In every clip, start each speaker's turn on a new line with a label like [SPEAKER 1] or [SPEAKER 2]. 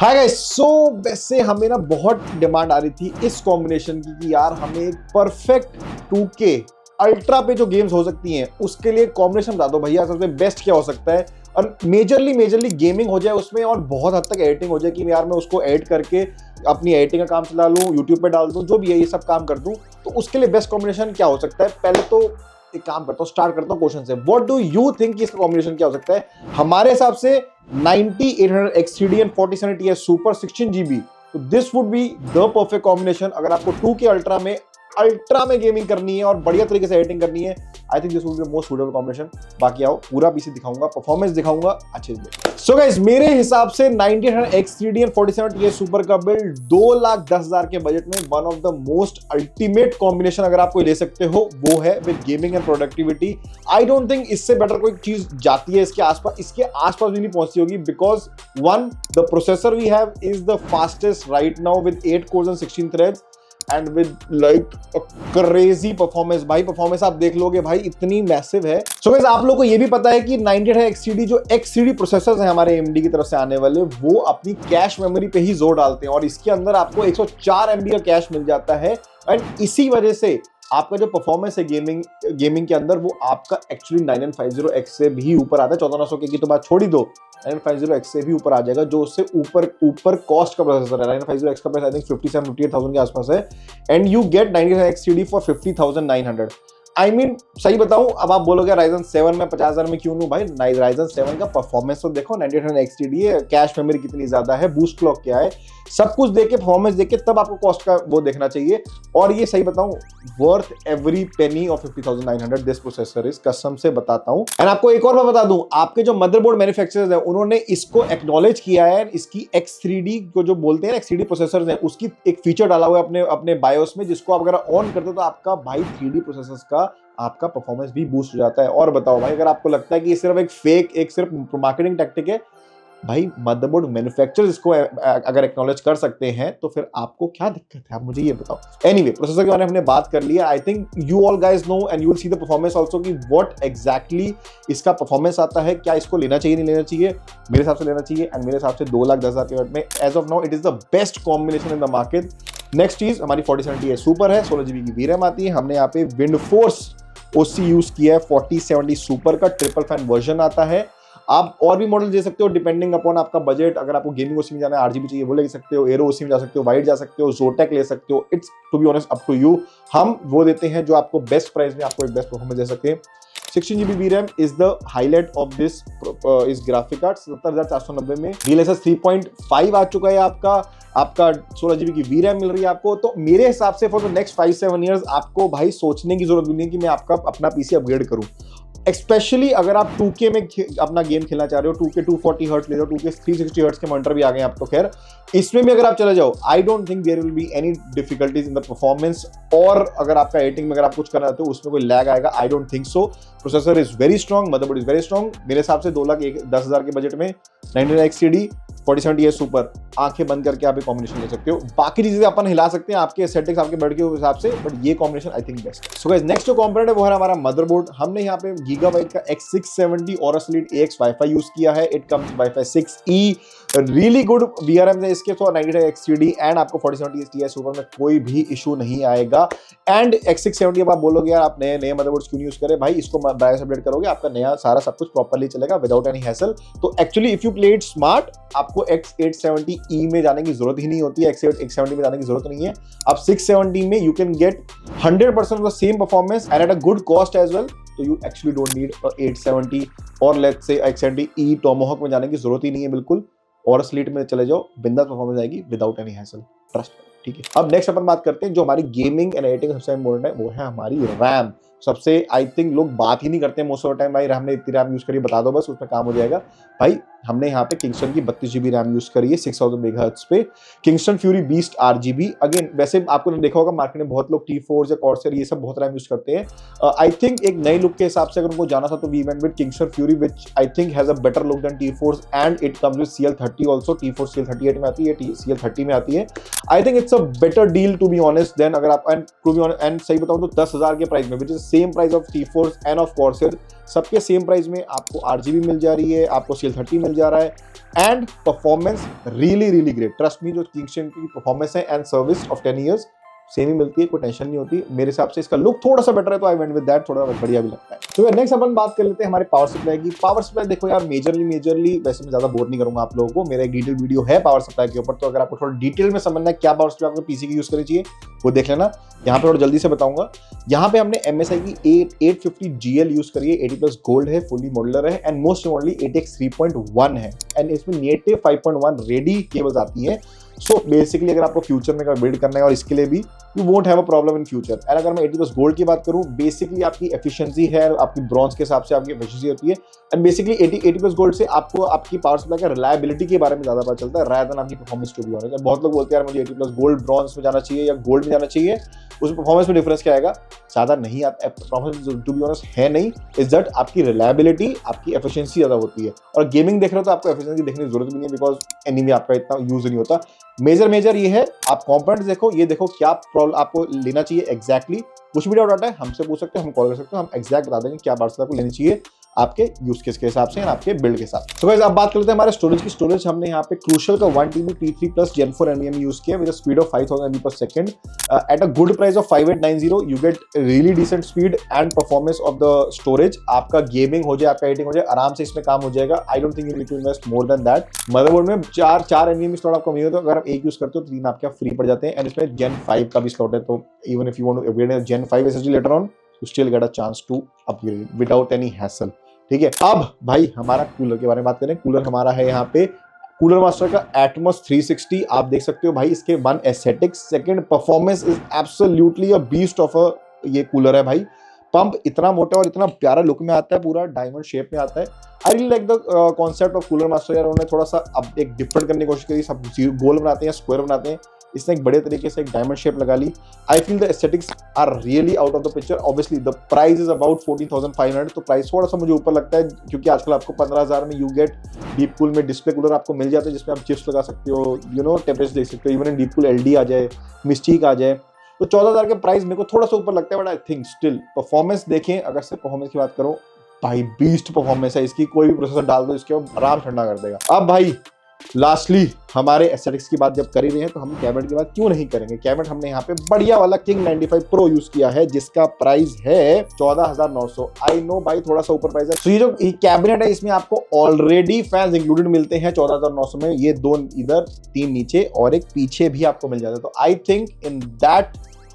[SPEAKER 1] Hi guys, सो वैसे हमें ना बहुत डिमांड आ रही थी इस कॉम्बिनेशन की कि यार हमें एक परफेक्ट 2K अल्ट्रा पे जो गेम्स हो सकती हैं उसके लिए कॉम्बिनेशन बता दो भैया, सबसे बेस्ट क्या हो सकता है। और मेजरली गेमिंग हो जाए उसमें और बहुत हद तक एडिटिंग हो जाए कि यार मैं उसको एडिट करके अपनी एडिटिंग का काम चला लूँ, यूट्यूब पे डाल दूँ, जो भी है ये सब काम कर दूँ। तो उसके लिए बेस्ट कॉम्बिनेशन क्या हो सकता है? पहले तो एक काम करता हूँ, स्टार्ट करता हूँ क्वेश्चन से। व्हाट डू यू थिंक इसका कॉम्बिनेशन क्या हो सकता है? हमारे हिसाब से 9800 XCD and 4070 Ti super 16 GB, तो this would be the perfect combination. अगर आपको 2K अल्ट्रा में गेमिंग करनी है और बढ़िया तरीके से एडिटिंग करनी है, I think this would be most suitable combination. बाकी आओ पूरा पीसी दिखाऊंगा, परफॉर्मेंस दिखाऊंगा अच्छे से। सो गाइस, मेरे हिसाब से 9800 XCD एंड 4070 Ti सुपर का बिल्ड 2,10,000 के बजट में one of the most ultimate combination अगर आप कोई ले सकते हो वो है with gaming and productivity. I don't think इससे बेटर कोई चीज जाती है इसके आसपास भी नहीं पहुंचती होगी, because one, the processor we have is the fastest right now with 8 cores and 16 threads and with like crazy performance. भाई परफॉर्मेंस आप देख लोगे भाई, इतनी मैसिव है। सो गाइस, आप लोगों को ये भी पता है कि 9800 XCD जो XCD प्रोसेसर्स हैं हमारे AMD की तरफ से आने वाले, वो अपनी कैश मेमोरी पे ही जोर डालते हैं और इसके अंदर आपको 104 MB का कैश मिल जाता है। एंड इसी वजह से आपका जो परफॉर्मेंस है गेमिंग के अंदर, वो आपका एक्चुअली 9950X से भी ऊपर आता है। 1400K की तो बात छोड़ ही दो, 9950X से भी ऊपर आ जाएगा, जो उससे ऊपर कॉस्ट का प्रोसेसर है। 9950X का प्राइस आई थिंक 57-58,000 के आसपास है and you get 9800 XCD for 50,900। I mean सही बताऊं, अब आप बोलोगे Ryzen 7 में 50,000 में क्यों लूं? भाई Ryzen 7 का परफॉर्मेंस तो देखो, 9800 XCD है, कैश मेमोरी कितनी ज्यादा है, बूस्ट क्लॉक क्या है, सब कुछ देख के परफॉर्मेंस देख के तब आपको कॉस्ट का वो देखना चाहिए। और ये सही बताऊं, worth every penny of 50,900 this processor is, कसम से बताता हूं। एंड आपको एक और बात बता दूं, आपके जो मदरबोर्ड मैन्युफैक्चरर्स हैं उन्होंने इसको एक्नॉलेज किया है। इसकी X3D को जो बोलते हैं ना, XCD प्रोसेसर्स हैं, उसकी एक फीचर डाला हुआ है अपने बायोस में, जिसको आप अगर ऑन करते हो तो आपका भाई 3D प्रोसेसर्स का आपका परफॉर्मेंस भी बूस्ट हो जाता है। और बताओ भाई, अगर आपको लगता है कि ये सिर्फ एक सिर्फ मार्केटिंग टैक्टिक है, भाई मदरबोर्ड मैन्युफैक्चरर्स इसको अगर एक्नॉलेज कर सकते हैं तो फिर आपको क्या दिक्कत है? आप मुझे ये बताओ। एनीवे, प्रोसेसर के बारे में हमने बात कर लिया। I think you all guys know and you will see the performance also कि व्हाट एग्जैक्टली इसका परफॉर्मेंस आता है। क्या इसको लेना चाहिए, नहीं लेना चाहिए? मेरे हिसाब से लेना चाहिए एंड मेरे हिसाब से 2,10,000 के बजट में as of now it is the best combination in the market. Next चीज, हमारी 4070 सुपर है, 16 GB की VRAM आती है। हमने यहाँ पे विंडफोर्स OC यूज किया है, 4070 सुपर का ट्रिपल फैन वर्जन आता है। आप और भी मॉडल दे सकते हो डिपेंडिंग अपॉन आपका बजट। अगर आपको गेमिंग OC में जाना है, RGB चाहिए, वो ले सकते हो, एरो OC में जा सकते हो, वाइड जा सकते हो, जोटेक ले सकते हो। It's to be honest up to you. हम वो देते हैं जो आपको बेस्ट प्राइस में आपको एक बेस्ट परफॉर्मेंस दे सके। 16 GB VRAM is the highlight of this इस ग्राफिक कार्ड। 77,490 में DLSS 3.5 आ चुका है। आपका 16 GB की VRAM मिल रही है आपको। तो मेरे हिसाब से फॉर द नेक्स्ट 5-7 ईयर्स आपको भाई सोचने की जरूरत नहीं है कि मैं आपका अपना PC अपग्रेड करूं। स्पेशली अगर आप 2K में अपना गेम खेलना चाह रहे हो, 2K 240 हर्ट्ज ले जाओ, 2K 360 हर्ट्ज के मॉनिटर भी आ गए हैं आप, तो खैर इसमें भी अगर आप चले जाओ, I don't think there will be any difficulties in the performance. और अगर आपका एडिटिंग में अगर आप कुछ करना चाहते हो उसमें कोई लैग आएगा, आई don't think so. Processor is very strong, motherboard is very strong. मेरे हिसाब से 2,10,000 के बजट में 9900 XCD 4070 सुपर, आंखें बंद करके आप एक कॉम्बिनेशन ले सकते हो। बाकी चीजें अपन हिला सकते हैं आपके सेटिंग्स, आपके बेड के हिसाब से, बट ये combination I think best. So guys, next जो कंपोनेंट है वो है हमारा मदरबोर्ड। हमने यहाँ पे गीगाबाइट का X670 Aorus Elite AX wifi use किया है। It comes wifi 6E, really good VRM है इसके। तो 9800 XCD एंड आपको 4070 Ti सुपर में कोई भी इशू नहीं आएगा। एंड X670 अब आप बोलोगे यार आप नए मदरबोर्ड्स क्यों नहीं यूज करें? भाई इसको बायोस अपडेट करोगे, आपका नया सारा सब कुछ प्रॉपर्ली चलेगा विदाउट एनी हैसल। तो actually if you play it smart, आपको X870E में जाने की जरूरत ही नहीं होती है, X70 में जाने की जरूरत नहीं है। अब 670 में you can get 100% of the same performance and at a good cost as well. तो यू एक्चुअली डोंट नीड 870 और लेट्स से X70E टोमाहॉक में जाने की जरूरत ही नहीं है बिल्कुल। और स्लीट में चले जाओ, बिंदास परफॉर्मेंस आएगी विदाउट एनी हैसल, ट्रस्ट। ठीक है, अब नेक्स्ट अपन बात करते हैं जो हमारी गेमिंग एंड एडिटिंग सबसे इंपॉर्टेंट है, वो है हमारी रैम। सबसे आई थिंक लोग बात ही नहीं करते मोस्ट ऑफ द टाइम, भाई हमने इतनी रैम यूज करी, बता दो बस उसमें काम हो जाएगा। भाई हमने यहाँ पे किंगस्टन की 32 GB रैम यूज करी है 6000 मेगाहर्ट्ज पे। Kingston fury beast RGB। Again वैसे आपको देखा होगा मार्केट में बहुत लोग T4 या कॉर्सर ये सब बहुत रैम यूज करते हैं। आई थिंक एक नई लुक के हिसाब से अगर उनको जाना था तो we went with Kingston Fury which I think has a better look than T4 and it comes with CL30 also. T4 CL38 में आती है, CL30 में आती है। I think it's a better deal to be honest then अगर आप and सही बताऊं तो 10,000 के प्राइस में, which is same price of T4 end of Corsair, सबके सेम प्राइस में आपको RGB मिल जा रही है, आपको CL30 मिल जा रहा है। And performance really great, trust me, जो किंगस्टन की परफॉर्मेंस है and service of 10 years same ही मिलती है, कोई टेंशन नहीं होती मेरे हिसाब से। इसका लुक थोड़ा सा बेटर है तो आई वेंट विद दैट, थोड़ा बढ़िया भी लगता है। तो नेक्स्ट अपन बात कर लेते हैं हमारे पावर सप्लाई की। पावर सप्लाई देखो यार, मेजरली वैसे मैं ज्यादा बोर नहीं करूंगा आप लोगों को, मेरा एक डिटेल वीडियो है पावर सप्लाई के ऊपर, तो अगर आपको थोड़ा डिटेल में समझना है क्या पावर सप्लाई आपको पीसी की यूज करनी चाहिए वो देख लेना, यहाँ पे थोड़ा जल्दी से बताऊंगा। यहाँ पे हमने MSI की 850 GL यूज करी है, 80 प्लस गोल्ड है, फुली मॉड्यूलर है एंड मोस्ट इम्पोर्टेंटली ATX 3.1 है एंड इसमें नेटिव 5.1 रेडी केबल्स आती है। सो बेसिकली अगर आपको फ्यूचर में बिल्ड करना है और इसके लिए भी you won't have a problem in future. And अगर मैं 80 प्लस गोल्ड की बात करूं, बेसिकली आपकी एफिशिएंसी है, आपकी ब्रॉन्ज के हिसाब से आपकी एफिशिएंसी होती है एंड बेसिकली 80 प्लस गोल्ड से आपको आपकी पावर सप्लाई का रिलायबिलिटी के बारे में ज्यादा पता चलता है रादर देन आपकी परफॉर्मेंस टू बी ऑनेस्ट। बहुत लोग बोलते हैं यार मुझे 80 प्लस गोल्ड ब्रॉन्ज में जाना चाहिए या गोल्ड में जाना चाहिए, उस परफॉर्मेंस में डिफरेंस क्या आएगा, ज्यादा नहीं आता परफॉर्मेंस टू बी ऑनेस्ट है नहीं, इज दैट आपकी रिलायबिलिटी आपकी एफिशिएंसी ज्यादा होती है। और गेमिंग देख रहे हो तो आपको एफिशिएंसी देखने की जरूरत भी नहीं है बिकॉज एनीमे आपका इतना यूज नहीं होता। मेजर ये है, आप कंपोनेंट्स देखो, ये देखो क्या प्रॉब्लम आपको लेना चाहिए एग्जैक्टली। कुछ भी डाउट आता है हमसे पूछ सकते हो, हम कॉल कर सकते हो, हम एग्जैक्ट बता देंगे क्या पार्ट्स आपको लेनी चाहिए आपके यूज केस के हिसाब से और आपके बिल्ड के साथ। तो गाइस अब बात करते हैं हमारे स्टोरेज की। स्टोरेज हमने यहाँ पे क्रूशियल का 1 TB T3 plus Gen 4 NVMe use किया with speed of 5000 MB per second at a good price of 5890। You get really decent speed and performance of the storage. आपका गेमिंग हो जाए, आपका एडिटिंग हो जाए, आराम से इसमें काम हो जाएगा। I don't think you need to invest more than that. Motherboard में चार NVMe स्लॉट आपको मिले, तो अगर आप एक यूज करते हो तो 3 आपके फ्री पड़ जाते हैं एंड इसमें Gen 5 का भी स्लॉट है, तो even if you want to upgrade Gen 5 SSD later on you still get a chance to upgrade without any hassle। ठीक है, अब भाई हमारा कूलर के बारे में बात करें। कूलर हमारा है यहाँ पे कूलर मास्टर का Atmos 360। आप देख सकते हो भाई, इसके 1 aesthetics, second performance is absolutely a beast of a ये कूलर है भाई। पंप इतना मोटा और इतना प्यारा लुक में आता है, पूरा डायमंड शेप में आता है। I really like the concept of cooler master यार। उन्होंने थोड़ा सा अब एक डिफरेंट करने की कोशिश करी, सब गोल बनाते हैं, स्क्वायर बनाते हैं, इसने एक बड़े तरीके से एक डायमंड शेप लगा ली। I feel the aesthetics are really out of the picture. Obviously the price is about 14,500, तो प्राइस थोड़ा सा मुझे ऊपर लगता है क्योंकि आजकल आपको 15,000 में यू गेट डीप कूल में डिस्प्ले कूलर आपको मिल जाता है जिसमें आप चिप्स लगा सकते हो, यू नो टेम्परेचर देख सकते हो, इवन डीप कूल LD आ जाए, मिस्टीक आ जाए। तो 14,000 के प्राइस मेरे को थोड़ा सा ऊपर लगता है, but I think still performance देखें, अगर से परफॉर्मेंस की बात करो भाई बीस्ट परफॉर्मेंस है इसकी। कोई भी प्रोसेसर डाल दो इसके आराम ठंडा कर देगा। अब भाई लास्टली हमारे एस्थेटिक्स की बात जब कर ही रहे हैं तो हम कैबिनेट की बात क्यों नहीं करेंगे। कैबिनेट हमने यहाँ पे बढ़िया वाला King 95 Pro यूज किया है जिसका प्राइस है 14,900। आई नो भाई थोड़ा सा ऊपर प्राइस है। तो ये जो कैबिनेट है इसमें आपको ऑलरेडी फैंस इंक्लूडेड मिलते हैं 14,900 में। ये 2 इधर, 3 नीचे और एक पीछे भी आपको मिल जाता है। तो आई थिंक इन दैट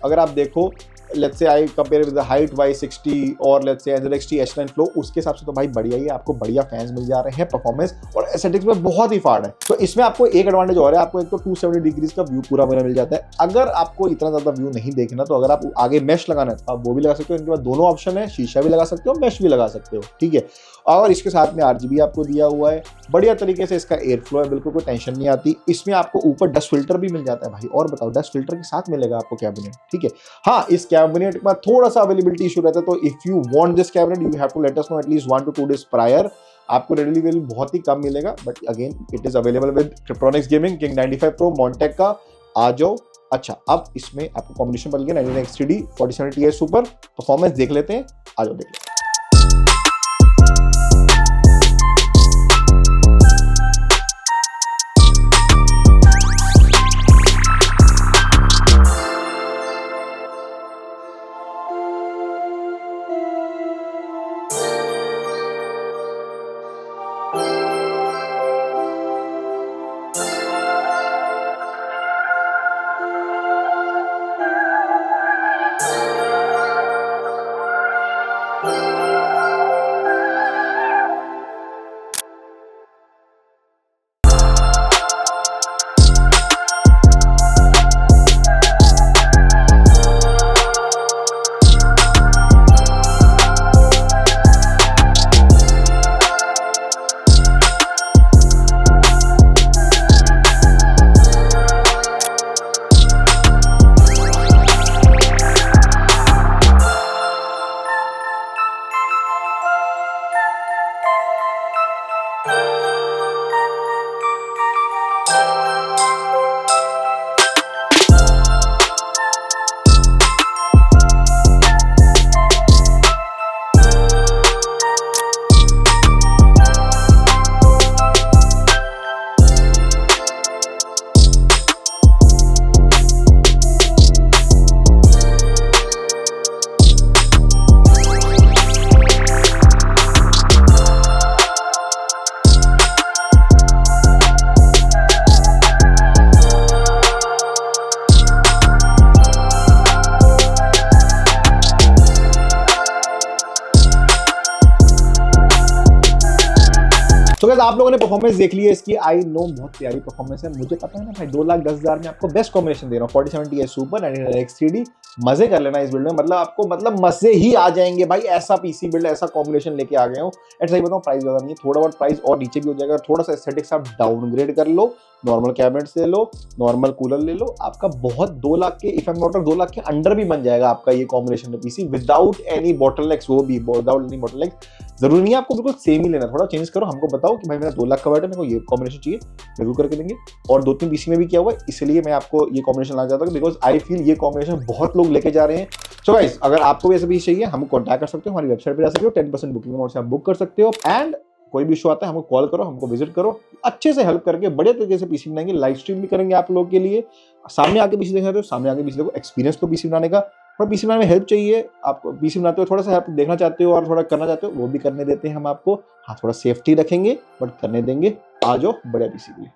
[SPEAKER 1] अगर आप देखो, let's say I compare with the height Y60 और let's say NZXT H9 Flow, उसके हिसाब से तो भाई बढ़िया ही है, आपको बढ़िया फैंस मिल जा रहे हैं, परफॉर्मेंस और एस्थेटिक्स में बहुत ही फाड़ है। तो इसमें आपको एक एडवांटेज और है, आपको एक तो 270 डिग्रीज का व्यू पूरा मेरा मिल जाता है। अगर आपको इतना ज्यादा व्यू नहीं देखना तो अगर आप आगे मैश लगाना है तो आप वो भी लगा सकते हो। इनके पास दोनों ऑप्शन है, शीशा भी लगा सकते हो, मैश भी लगा सकते हो, ठीक है। और इसके साथ में RGB आपको दिया हुआ है, बढ़िया तरीके से इसका एयर फ्लो है, बिल्कुल कोई टेंशन नहीं आती। इसमें आपको ऊपर डस्ट फिल्टर भी मिल जाता है भाई, और बताओ डस्ट फिल्टर के साथ मिलेगा आपको कैबिनेट, ठीक है। हाँ, इस कैबिनेट में थोड़ा सा अवेलेबिलिटी इशू रहता है, तो if you want this cabinet you have to let us know at least 1 to 2 days prior. आपको रेडीली बहुत ही कम मिलेगा, but again it is available with Kryptonix gaming King 95 Pro Montech का। आ जाओ। अच्छा, अब इसमें आपको कॉम्बिनेशन बन गया 99 XTD 4070 Ti सुपर। परफॉर्मेंस देख लेते हैं, आ जाओ देख लेते हैं। आप लोगों ने परफॉर्मेंस देख ली है इसकी, आई नो बहुत प्यारी परफॉर्मेंस है, मुझे पता है ना भाई 2,10,000 में आपको बेस्ट कॉम्बिनेशन दे रहा हूँ। 4070 सुपर 99 मजे कर लेना इस बिल्ड में, मतलब आपको मतलब मजे ही आ जाएंगे भाई। ऐसा पीसी बिल्ड, ऐसा कॉम्बिनेशन लेके आ गए हो। एंड सही बताऊं प्राइस ज्यादा नहीं है, थोड़ा बहुत प्राइस और नीचे भी हो जाएगा। थोड़ा सा एस्थेटिक्स आप डाउनग्रेड कर लो, नॉर्मल कैबिनेट्स ले लो, नॉर्मल कूलर ले लो, आपका बहुत 2 लाख के, if I am not wrong 2 lakh के अंडर भी बन जाएगा आपका ये combination PC without any bottlenecks. वो भी विदाउट एनी बॉटलनेक्स। जरूरी नहीं है आपको बिल्कुल सेम ही लेना, थोड़ा चेंज करो, हमको बताओ कि भाई मेरा 2 लाख का बजट है, मेरे को ये कॉम्बिनेशन चाहिए, रिव्यू करके देंगे। और 2-3 पीसी में भी किया हुआ है, इसलिए मैं आपको ये कॉम्बिनेशन ला जाता हूँ, बिकॉज आई फील ये कॉम्बिनेशन बहुत लोग लेके जा रहे हैं। सो गाइस, अगर आपको भी ऐसा पीस चाहिए, हमको कॉन्टैक्ट कर सकते हो, हमारी वेबसाइट पे जा सकते हो, 10% बुकिंग अमाउंट से आप बुक कर सकते हो। एंड कोई भी इशू आता है हमको कॉल करो, हमको विजिट करो, अच्छे से हेल्प करके बढ़िया तरीके से पीसी बनाएंगे, लाइव स्ट्रीम भी करेंगे आप लोगों के लिए। सामने आके पीसी देखना, तो सामने आके पीसी देखो, एक्सपीरियंस तो पीसी बनाने का। थोड़ा पीसी बनाने में हेल्प चाहिए आपको, पीसी बनाते हो थोड़ा सा हेल्प देखना चाहते हो और थोड़ा करना चाहते हो, वो भी करने देते हैं हम आपको। हाँ, थोड़ा सेफ्टी रखेंगे बट करने देंगे। आ जाओ बढ़िया पीसी के लिए।